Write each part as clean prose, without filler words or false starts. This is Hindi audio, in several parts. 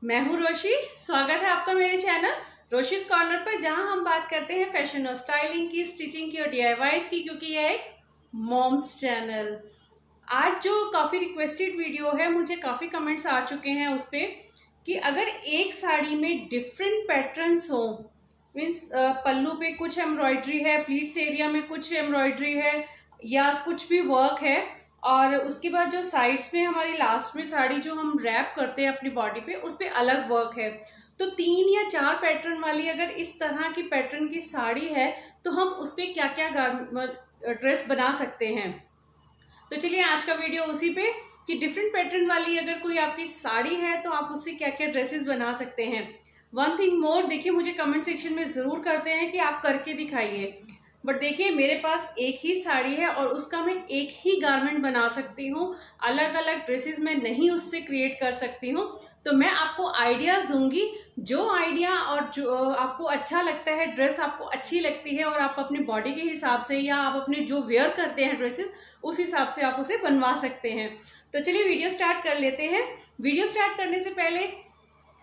मैं हूँ रोशी। स्वागत है आपका मेरे चैनल रोशीज कॉर्नर पर, जहां हम बात करते हैं फैशन और स्टाइलिंग की, स्टिचिंग की और डीआईवाईज की, क्योंकि यह एक मॉम्स चैनल। आज जो काफ़ी रिक्वेस्टेड वीडियो है, मुझे काफ़ी कमेंट्स आ चुके हैं उस पर कि अगर एक साड़ी में डिफरेंट पैटर्न्स हो, मीन्स पल्लू पे कुछ एम्ब्रॉयडरी है, प्लीट्स एरिया में कुछ एम्ब्रॉयडरी है या कुछ भी वर्क है, और उसके बाद जो साइड्स में हमारी लास्ट में साड़ी जो हम रैप करते हैं अपनी बॉडी पे, उस पर अलग वर्क है। तो 3 या 4 पैटर्न वाली अगर इस तरह की पैटर्न की साड़ी है तो हम उस पर क्या क्या ड्रेस बना सकते हैं। तो चलिए आज का वीडियो उसी पे कि डिफरेंट पैटर्न वाली अगर कोई आपकी साड़ी है तो आप उससे क्या क्या ड्रेसेस बना सकते हैं। वन थिंग मोर, देखिए मुझे कमेंट सेक्शन में ज़रूर करते हैं कि आप करके दिखाइए, बट देखिए मेरे पास एक ही साड़ी है और उसका मैं एक ही गारमेंट बना सकती हूँ, अलग अलग ड्रेसेस मैं नहीं उससे क्रिएट कर सकती हूँ। तो मैं आपको आइडियाज़ दूंगी, जो आइडिया और जो आपको अच्छा लगता है, ड्रेस आपको अच्छी लगती है और आप अपनी बॉडी के हिसाब से या आप अपने जो वेयर करते हैं ड्रेसेस, उस हिसाब से आप उसे बनवा सकते हैं। तो चलिए वीडियो स्टार्ट कर लेते हैं। वीडियो स्टार्ट करने से पहले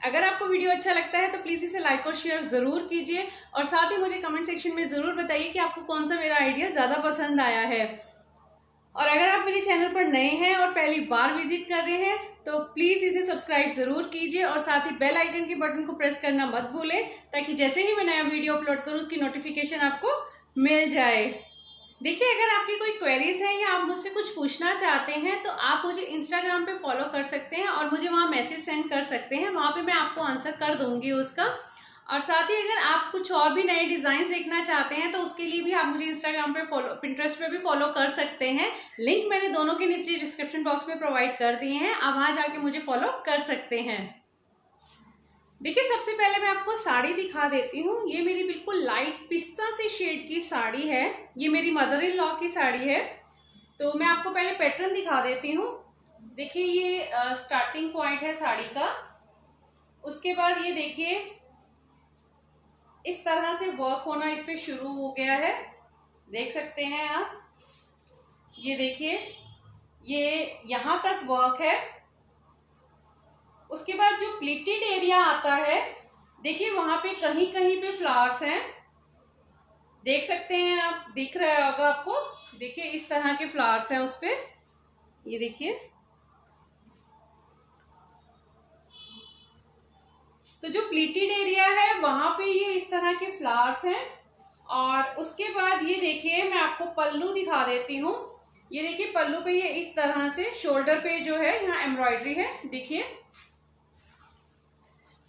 अगर आपको वीडियो अच्छा लगता है तो प्लीज़ इसे लाइक और शेयर ज़रूर कीजिए, और साथ ही मुझे कमेंट सेक्शन में ज़रूर बताइए कि आपको कौन सा मेरा आइडिया ज़्यादा पसंद आया है। और अगर आप मेरे चैनल पर नए हैं और पहली बार विजिट कर रहे हैं तो प्लीज़ इसे सब्सक्राइब ज़रूर कीजिए, और साथ ही बेल आइकन के बटन को प्रेस करना मत भूलें, ताकि जैसे ही मैं नया वीडियो अपलोड करूँ उसकी नोटिफिकेशन आपको मिल जाए। देखिए, अगर आपकी कोई क्वेरीज है या आप मुझसे कुछ पूछना चाहते हैं तो आप मुझे इंस्टाग्राम पे फॉलो कर सकते हैं और मुझे वहाँ मैसेज सेंड कर सकते हैं। वहाँ पे मैं आपको आंसर कर दूंगी उसका। और साथ ही अगर आप कुछ और भी नए डिज़ाइन देखना चाहते हैं तो उसके लिए भी आप मुझे इंस्टाग्राम पे फॉलो, पिंटरेस्ट पे भी फॉलो कर सकते हैं। लिंक मैंने दोनों के नीचे डिस्क्रिप्शन बॉक्स में प्रोवाइड कर दिए हैं, आप वहाँ जाके मुझे फॉलो कर सकते हैं। देखिए, सबसे पहले मैं आपको साड़ी दिखा देती हूँ। ये मेरी बिल्कुल लाइट पिस्ता से शेड की साड़ी है। ये मेरी मदर इन लॉ की साड़ी है। तो मैं आपको पहले पैटर्न दिखा देती हूँ। देखिए, ये स्टार्टिंग पॉइंट है साड़ी का। उसके बाद ये देखिए इस तरह से वर्क होना इस पे शुरू हो गया है, देख सकते हैं आप। ये देखिए, ये यहाँ तक वर्क है। उसके बाद जो प्लीटेड एरिया आता है, देखिए वहां पे कहीं कहीं पे फ्लावर्स हैं, देख सकते हैं आप, दिख रहा होगा आपको। देखिए इस तरह के फ्लावर्स हैं उस पे, ये देखिए। तो जो प्लीटेड एरिया है वहां पे ये इस तरह के फ्लावर्स हैं। और उसके बाद ये देखिए, मैं आपको पल्लू दिखा देती हूँ। ये देखिए पल्लू पे ये इस तरह से शोल्डर पे जो है यहाँ एम्ब्रॉयडरी है, देखिए।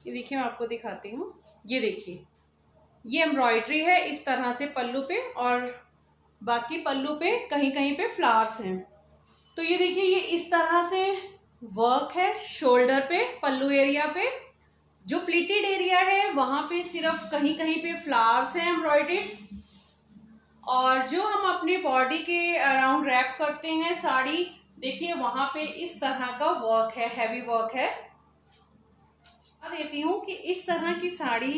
ये देखिए मैं आपको दिखाती हूँ, ये देखिए ये एम्ब्रॉयडरी है इस तरह से पल्लू पे, और बाकी पल्लू पे कहीं कहीं पे फ्लावर्स हैं। तो ये देखिए ये इस तरह से वर्क है शोल्डर पे, पल्लू एरिया पे। जो प्लीटेड एरिया है वहां पे सिर्फ कहीं कहीं पे फ्लावर्स हैं एम्ब्रॉयडर्ड, और जो हम अपने बॉडी के अराउंड रैप करते हैं साड़ी, देखिए वहां पे इस तरह का वर्क है, हैवी वर्क है। देती हूँ कि इस तरह की साड़ी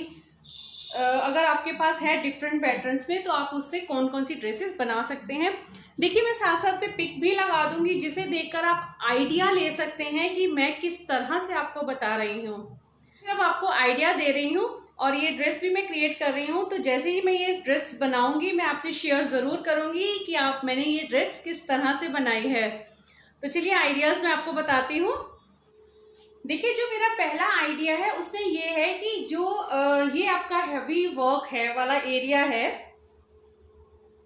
अगर आपके पास है डिफरेंट पैटर्न्स में तो आप उससे कौन कौन सी ड्रेसेस बना सकते हैं। देखिए मैं साथ साथ पे पिक भी लगा दूंगी, जिसे देखकर आप आइडिया ले सकते हैं कि मैं किस तरह से आपको बता रही हूँ। जब आपको आइडिया दे रही हूँ और ये ड्रेस भी मैं क्रिएट कर रही हूँ, तो जैसे ही मैं ये ड्रेस बनाऊंगी मैं आपसे शेयर ज़रूर करूँगी कि मैंने ये ड्रेस किस तरह से बनाई है। तो चलिए आइडियाज़ मैं आपको बताती हूँ। देखिए, जो मेरा पहला आइडिया है उसमें ये है कि जो ये आपका हैवी वर्क है वाला एरिया है,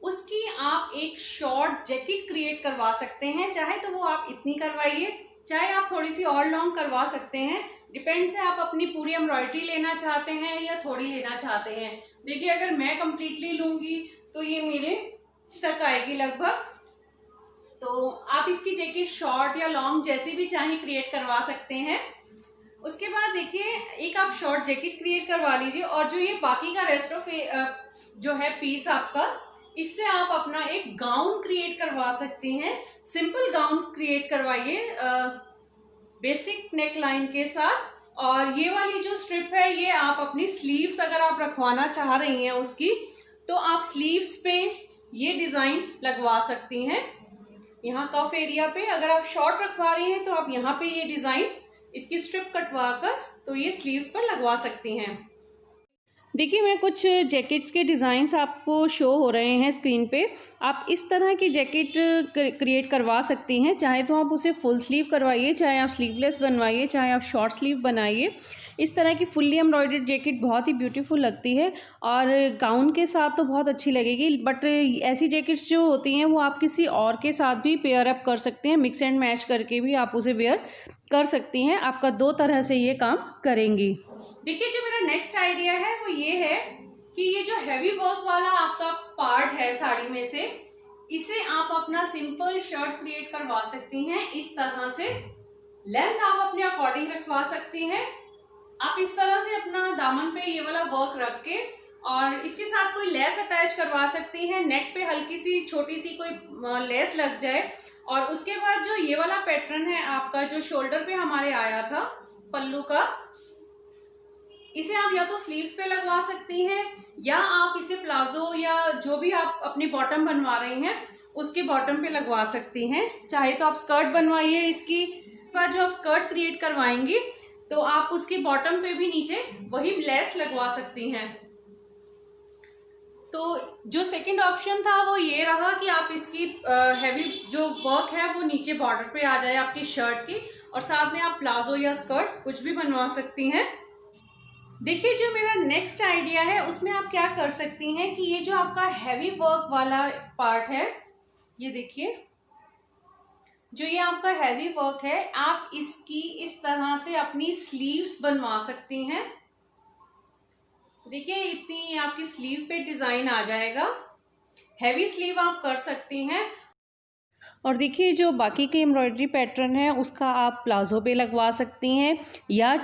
उसकी आप एक शॉर्ट जैकेट क्रिएट करवा सकते हैं। चाहे तो वो आप इतनी करवाइए, चाहे आप थोड़ी सी और लॉन्ग करवा सकते हैं। डिपेंड्स है आप अपनी पूरी एम्ब्रॉयडरी लेना चाहते हैं या थोड़ी लेना चाहते हैं। देखिए, अगर मैं कंप्लीटली लूँगी तो ये मेरे तक आएगी लगभग। तो आप इसकी जैकेट शॉर्ट या लॉन्ग जैसे भी चाहें क्रिएट करवा सकते हैं। उसके बाद देखिए, एक आप शॉर्ट जैकेट क्रिएट करवा लीजिए, और जो ये बाकी का रेस्ट ऑफ जो है पीस आपका, इससे आप अपना एक गाउन क्रिएट करवा सकती हैं। सिंपल गाउन क्रिएट करवाइए बेसिक नेक लाइन के साथ। और ये वाली जो स्ट्रिप है ये आप अपनी स्लीव्स अगर आप रखवाना चाह रही हैं उसकी, तो आप स्लीव्स पे ये डिज़ाइन लगवा सकती हैं। यहाँ कफ एरिया पे अगर आप शॉर्ट रखवा रही हैं तो आप यहाँ पे ये डिज़ाइन इसकी स्ट्रिप कटवा कर तो ये स्लीव्स पर लगवा सकती हैं। देखिए मैं कुछ जैकेट्स के डिज़ाइंस आपको शो हो रहे हैं स्क्रीन पे। आप इस तरह की जैकेट क्रिएट करवा सकती हैं। चाहे तो आप उसे फुल स्लीव करवाइए, चाहे आप स्लीवलेस बनवाइए, चाहे आप शॉर्ट स्लीव बनाइए। इस तरह की फुल्ली एम्ब्रॉयडर्ड जैकेट बहुत ही ब्यूटीफुल लगती है और गाउन के साथ तो बहुत अच्छी लगेगी। बट ऐसी जैकेट्स जो होती हैं वो आप किसी और के साथ भी पेयर अप कर सकते हैं, मिक्स एंड मैच करके भी आप उसे वेयर कर सकती हैं। आपका 2 तरह से ये काम करेंगी। देखिए जो मेरा नेक्स्ट आइडिया है वो ये है कि ये जो हैवी वर्क वाला आपका पार्ट है साड़ी में से, इसे आप अपना सिंपल शर्ट क्रिएट करवा सकती हैं। इस तरह से लेंथ आप अपने अकॉर्डिंग रखवा सकती हैं। आप इस तरह से अपना दामन पे ये वाला वर्क रख के और इसके साथ कोई लेस अटैच करवा सकती हैं। नेक पे हल्की सी छोटी सी कोई लेस लग जाए और उसके बाद जो ये वाला पैटर्न है आपका जो शोल्डर पे हमारे आया था पल्लू का, इसे आप या तो स्लीव्स पे लगवा सकती हैं या आप इसे प्लाजो या जो भी आप अपनी बॉटम बनवा रही हैं उसके बॉटम पे लगवा सकती हैं। चाहे तो आप स्कर्ट बनवाइए, इसकी बाद जो आप स्कर्ट क्रिएट करवाएंगी तो आप उसकी बॉटम पे भी नीचे वही लेस लगवा सकती हैं। तो जो सेकंड ऑप्शन था वो ये रहा कि आप इसकी हैवी जो वर्क है वो नीचे बॉर्डर पे आ जाए आपकी शर्ट की, और साथ में आप प्लाजो या स्कर्ट कुछ भी बनवा सकती हैं। देखिए जो मेरा नेक्स्ट आइडिया है उसमें आप क्या कर सकती हैं कि ये जो आपका हैवी वर्क वाला पार्ट है, ये देखिए जो ये आपका हैवी वर्क है, आप इसकी इस तरह से अपनी स्लीव्स बनवा सकती हैं। देखिए इतनी आपकी स्लीव पे डिजाइन आ जाएगा। हैवी स्लीव आप कर सकती हैं। और देखिए जो बाकी के एम्ब्रॉयडरी पैटर्न है उसका आप प्लाजो पे लगवा सकती हैं या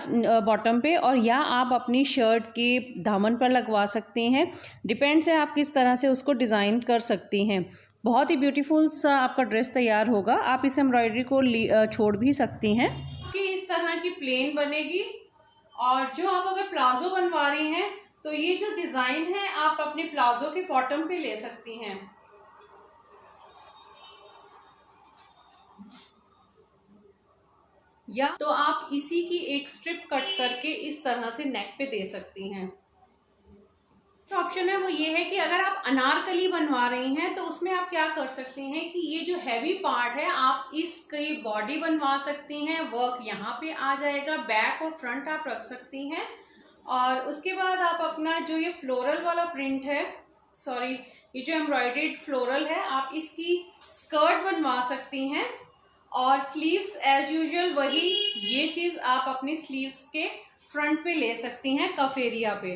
बॉटम पे, और या आप अपनी शर्ट के दामन पर लगवा सकती हैं। डिपेंड्स है आप किस तरह से उसको डिज़ाइन कर सकती हैं। बहुत ही ब्यूटीफुल सा आपका ड्रेस तैयार होगा। आप इस एम्ब्रॉयडरी को छोड़ भी सकती हैं कि इस तरह की प्लेन बनेगी। और जो आप अगर प्लाजो बनवा रही हैं तो ये जो डिज़ाइन है आप अपने प्लाजो के बॉटम पे ले सकती हैं। या तो आप इसी की एक स्ट्रिप कट करके इस तरह से नेक पे दे सकती हैं। तो ऑप्शन है वो ये है कि अगर आप अनारकली बनवा रही हैं तो उसमें आप क्या कर सकती हैं कि ये जो हैवी पार्ट है आप इसकी बॉडी बनवा सकती हैं। वर्क यहाँ पे आ जाएगा, बैक और फ्रंट आप रख सकती हैं। और उसके बाद आप अपना जो ये फ्लोरल वाला प्रिंट है, सॉरी ये जो एम्ब्रॉयडर्ड फ्लोरल है, आप इसकी स्कर्ट बनवा सकती हैं। और स्लीव्स एज यूजुअल वही ये चीज़ आप अपनी स्लीव्स के फ्रंट पे ले सकती हैं, कफ एरिया पे।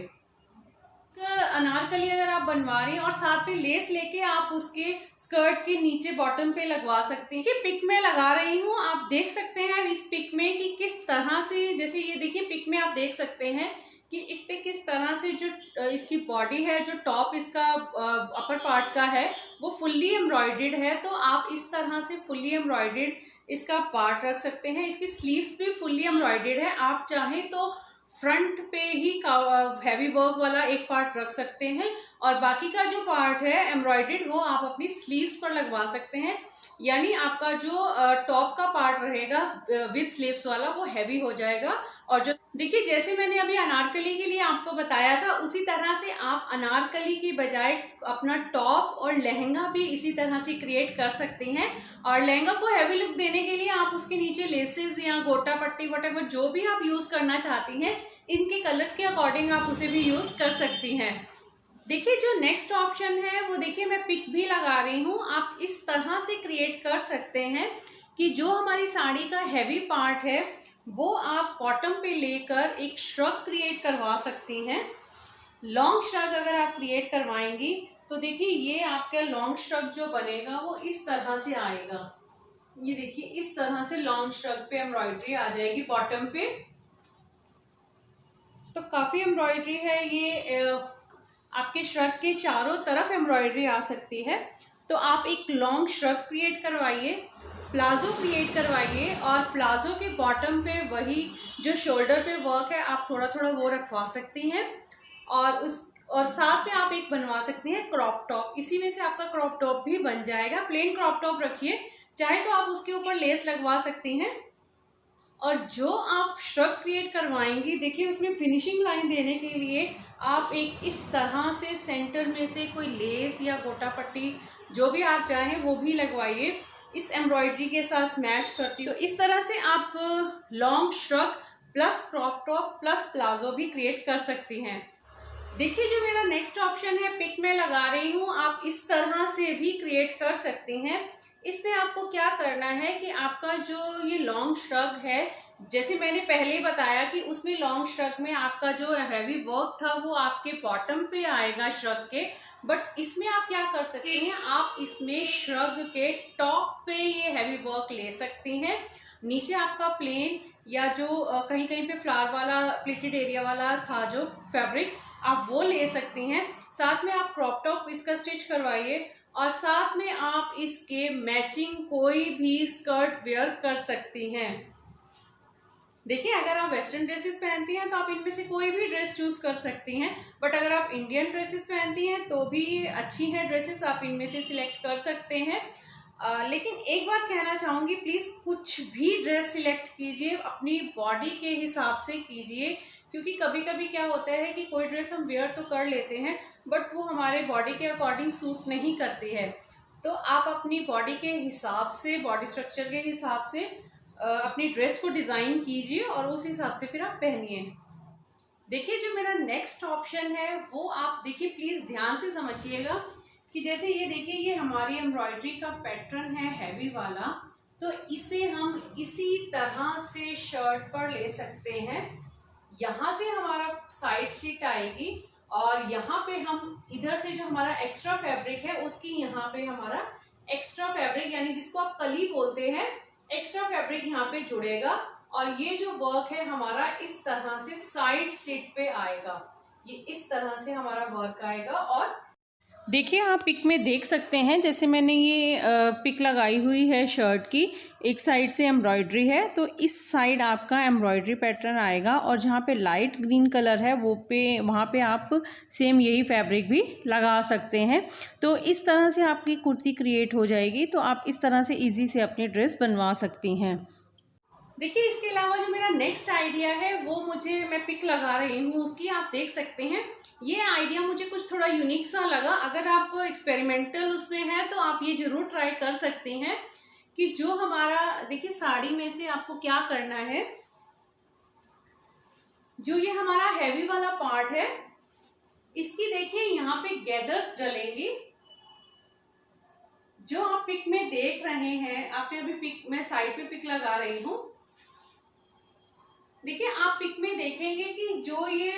अनारकली अगर आप बनवा रही हैं और साथ पे लेस लेके आप उसके स्कर्ट के नीचे बॉटम पे लगवा सकती हैं। कि पिक में लगा रही हूँ, आप देख सकते हैं इस पिक में कि किस तरह से, जैसे ये देखिए पिक में आप देख सकते हैं कि इस पे किस तरह से जो इसकी बॉडी है, जो टॉप इसका अपर पार्ट का है वो फुल्ली एम्ब्रॉयडर्ड है। तो आप इस तरह से फुल्ली एम्ब्रॉयडर्ड इसका पार्ट रख सकते हैं। इसकी स्लीव्स भी फुल्ली एम्ब्रॉयडर्ड है। आप चाहें तो फ्रंट पे ही हैवी वर्क वाला एक पार्ट रख सकते हैं और बाकी का जो पार्ट है एम्ब्रॉयडर्ड वो आप अपनी स्लीव्स पर लगवा सकते हैं। यानी आपका जो टॉप का पार्ट रहेगा विद स्लीव्स वाला वो हैवी हो जाएगा। और जो देखिए जैसे मैंने अभी अनारकली के लिए आपको बताया था उसी तरह से आप अनारकली की बजाय अपना टॉप और लहंगा भी इसी तरह से क्रिएट कर सकते हैं। और लहंगा को हैवी लुक देने के लिए आप उसके नीचे लेसेस या गोटा पट्टी वटेवर जो भी आप यूज करना चाहती हैं, इनके कलर्स के अकॉर्डिंग आप उसे भी यूज कर सकती हैं। देखिए जो नेक्स्ट ऑप्शन है वो देखिए मैं पिक भी लगा रही हूँ। आप इस तरह से क्रिएट कर सकते हैं कि जो हमारी साड़ी का हैवी पार्ट है वो आप बॉटम पे लेकर एक श्रग क्रिएट करवा सकती हैं। लॉन्ग श्रग अगर आप क्रिएट करवाएंगी तो देखिए ये आपका लॉन्ग श्रग जो बनेगा वो इस तरह से आएगा। ये देखिए इस तरह से लॉन्ग श्रग पे एम्ब्रॉयडरी आ जाएगी बॉटम पे। तो काफ़ी एम्ब्रॉयडरी है ये, आपके श्रग के चारों तरफ एम्ब्रॉयडरी आ सकती है। तो आप एक लॉन्ग श्रग क्रिएट करवाइए, प्लाजो क्रिएट करवाइए और प्लाजो के बॉटम पे वही जो शोल्डर पे वर्क है आप थोड़ा थोड़ा वो रखवा सकती हैं। और साथ में आप एक बनवा सकती हैं क्रॉप टॉप। इसी में से आपका क्रॉप टॉप भी बन जाएगा। प्लेन क्रॉप टॉप रखिए, चाहे तो आप उसके ऊपर लेस लगवा सकती हैं। और जो आप श्रग क्रिएट करवाएंगी, देखिए उसमें फिनिशिंग लाइन देने के लिए आप एक इस तरह से सेंटर में से कोई लेस या गोटा पट्टी जो भी आप चाहें वो भी लगवाइए, इस एम्ब्रॉयडरी के साथ मैच करती हो। तो इस तरह से आप long shrug plus crop top plus palazzo भी क्रिएट कर सकती हैं। देखिए जो मेरा नेक्स्ट ऑप्शन है, पिक में लगा रही हूँ, आप इस तरह से भी क्रिएट कर सकती हैं। इसमें आपको क्या करना है कि आपका जो ये लॉन्ग श्रग है, जैसे मैंने पहले ही बताया कि उसमें लॉन्ग श्रग में आपका जो हैवी वर्क था वो आपके बॉटम पे आएगा श्रग के, बट इसमें आप क्या कर सकती हैं, आप इसमें श्रग के टॉप पे ये हैवी वर्क ले सकती हैं। नीचे आपका प्लेन या जो कहीं कहीं पे फ्लावर वाला प्लीटेड एरिया वाला था जो फैब्रिक, आप वो ले सकती हैं। साथ में आप क्रॉप टॉप इसका स्टिच करवाइए और साथ में आप इसके मैचिंग कोई भी स्कर्ट वेयर कर सकती हैं। देखिए अगर आप वेस्टर्न ड्रेसेस पहनती हैं तो आप इनमें से कोई भी ड्रेस चूज कर सकती हैं, बट अगर आप इंडियन ड्रेसेस पहनती हैं तो भी अच्छी है ड्रेसेस, आप इनमें से सिलेक्ट कर सकते हैं। लेकिन एक बात कहना चाहूँगी, प्लीज़ कुछ भी ड्रेस सिलेक्ट कीजिए अपनी बॉडी के हिसाब से कीजिए, क्योंकि कभी कभी क्या होता है कि कोई ड्रेस हम वेयर तो कर लेते हैं बट वो हमारे बॉडी के अकॉर्डिंग सूट नहीं करती है। तो आप अपनी बॉडी के हिसाब से, बॉडी स्ट्रक्चर के हिसाब से अपनी ड्रेस को डिज़ाइन कीजिए और उस हिसाब से फिर आप पहनिए। देखिए जो मेरा नेक्स्ट ऑप्शन है वो आप देखिए, प्लीज़ ध्यान से समझिएगा कि जैसे ये देखिए ये हमारी एम्ब्रॉयडरी का पैटर्न है हैवी वाला, तो इसे हम इसी तरह से शर्ट पर ले सकते हैं। यहाँ से हमारा साइड स्लिट आएगी और यहाँ पे हम इधर से जो हमारा एक्स्ट्रा फैब्रिक है उसकी यहाँ पे हमारा एक्स्ट्रा फैब्रिक यानी जिसको आप कली बोलते हैं, एक्स्ट्रा फैब्रिक यहाँ पे जुड़ेगा और ये जो वर्क है हमारा इस तरह से साइड स्लिट पे आएगा। ये इस तरह से हमारा वर्क आएगा। और देखिए आप पिक में देख सकते हैं, जैसे मैंने ये पिक लगाई हुई है शर्ट की, एक साइड से एम्ब्रॉयडरी है तो इस साइड आपका एम्ब्रॉयडरी पैटर्न आएगा और जहाँ पे लाइट ग्रीन कलर है वो पे वहाँ पे आप सेम यही फैब्रिक भी लगा सकते हैं। तो इस तरह से आपकी कुर्ती क्रिएट हो जाएगी। तो आप इस तरह से ईजी से अपनी ड्रेस बनवा सकती हैं। देखिए इसके अलावा जो मेरा नेक्स्ट आइडिया है वो मैं पिक लगा रही हूँ उसकी, आप देख सकते हैं। ये आइडिया मुझे कुछ थोड़ा यूनिक सा लगा। अगर आप एक्सपेरिमेंटल उसमें है तो आप ये जरूर ट्राई कर सकते हैं कि जो हमारा देखिए साड़ी में से आपको क्या करना है, जो ये हमारा हैवी वाला पार्ट है इसकी देखिए यहाँ पे गैदर्स डलेंगी। जो आप पिक में देख रहे हैं, आपने अभी पिक मैं साइड पे पिक लगा रही हूँ, देखिए आप पिक में देखेंगे कि जो ये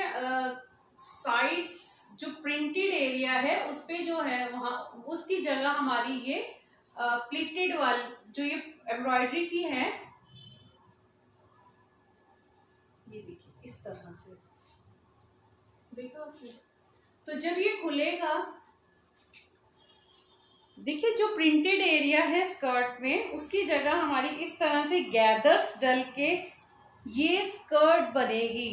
साइड्स जो प्रिंटेड एरिया है उस पे जो है वहाँ उसकी जगह हमारी ये प्लीटेड वाली जो ये एम्ब्रॉयडरी की है, ये देखिए इस तरह से देखो। तो जब ये खुलेगा, देखिए जो प्रिंटेड एरिया है स्कर्ट में उसकी जगह हमारी इस तरह से गैदर्स डल के ये स्कर्ट बनेगी।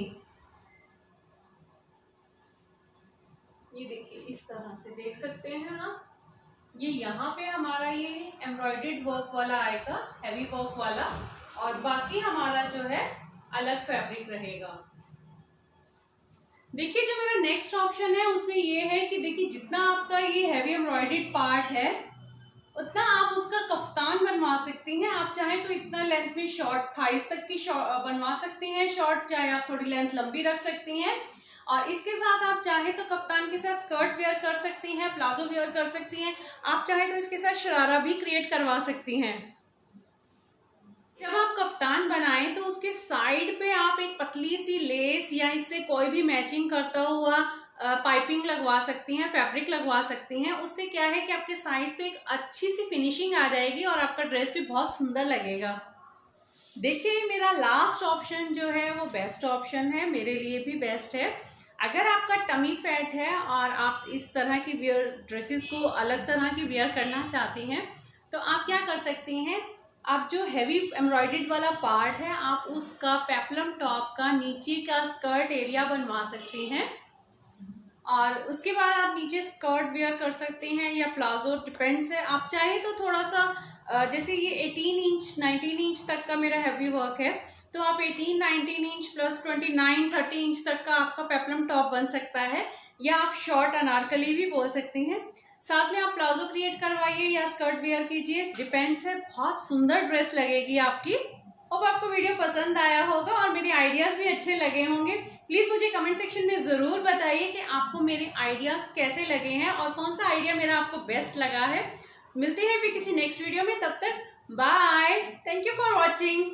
ये देखिए इस तरह से देख सकते हैं आप, ये यहाँ पे हमारा ये एम्ब्रॉयडर्ड वर्क वाला आएगा, हैवी वर्क वाला, और बाकी हमारा जो है अलग फैब्रिक रहेगा। देखिए जो मेरा नेक्स्ट ऑप्शन है उसमें ये है कि देखिए जितना आपका ये हैवी एम्ब्रॉयडर्ड पार्ट है उतना आप उसका कफ्तान बनवा सकती हैं। आप चाहें तो इतना लेंथ में शॉर्ट थाइस तक की बनवा सकती हैं शॉर्ट, चाहे आप थोड़ी लेंथ लंबी रख सकती हैं। और इसके साथ आप चाहें तो कफ्तान के साथ स्कर्ट वेयर कर सकती हैं, प्लाजो वेयर कर सकती हैं, आप चाहें तो इसके साथ शरारा भी क्रिएट करवा सकती हैं। जब आप कफ्तान बनाएं तो उसके साइड पे आप एक पतली सी लेस या इससे कोई भी मैचिंग करता हुआ पाइपिंग लगवा सकती हैं, फैब्रिक लगवा सकती हैं। उससे क्या है कि आपके साइड्स पे एक अच्छी सी फिनिशिंग आ जाएगी और आपका ड्रेस भी बहुत सुंदर लगेगा। देखिए मेरा लास्ट ऑप्शन जो है वो बेस्ट ऑप्शन है, मेरे लिए भी बेस्ट है। अगर आपका टमी फैट है और आप इस तरह की वेयर ड्रेसेस को अलग तरह की वेयर करना चाहती हैं तो आप क्या कर सकती हैं, आप जो हैवी एम्ब्रॉयडर्ड वाला पार्ट है आप उसका पेप्लम टॉप का नीचे का स्कर्ट एरिया बनवा सकती हैं और उसके बाद आप नीचे स्कर्ट वेयर कर सकते हैं या प्लाजो, डिपेंड्स है। आप चाहें तो थोड़ा सा जैसे ये 18 इंच 19 इंच तक का मेरा हैवी वर्क है तो आप 18, 19 इंच प्लस 29, 30 इंच तक का आपका पेप्लम टॉप बन सकता है, या आप शॉर्ट अनारकली भी बोल सकती हैं। साथ में आप प्लाजो क्रिएट करवाइए या स्कर्ट वेयर कीजिए, डिपेंड्स है, बहुत सुंदर ड्रेस लगेगी आपकी। होप आपको वीडियो पसंद आया होगा और मेरे आइडियाज़ भी अच्छे लगे होंगे। प्लीज़ मुझे कमेंट सेक्शन में ज़रूर बताइए कि आपको मेरे आइडियाज़ कैसे लगे हैं और कौन सा आइडिया मेरा आपको बेस्ट लगा है। मिलते हैं फिर किसी नेक्स्ट वीडियो में, तब तक bye, thank you for watching.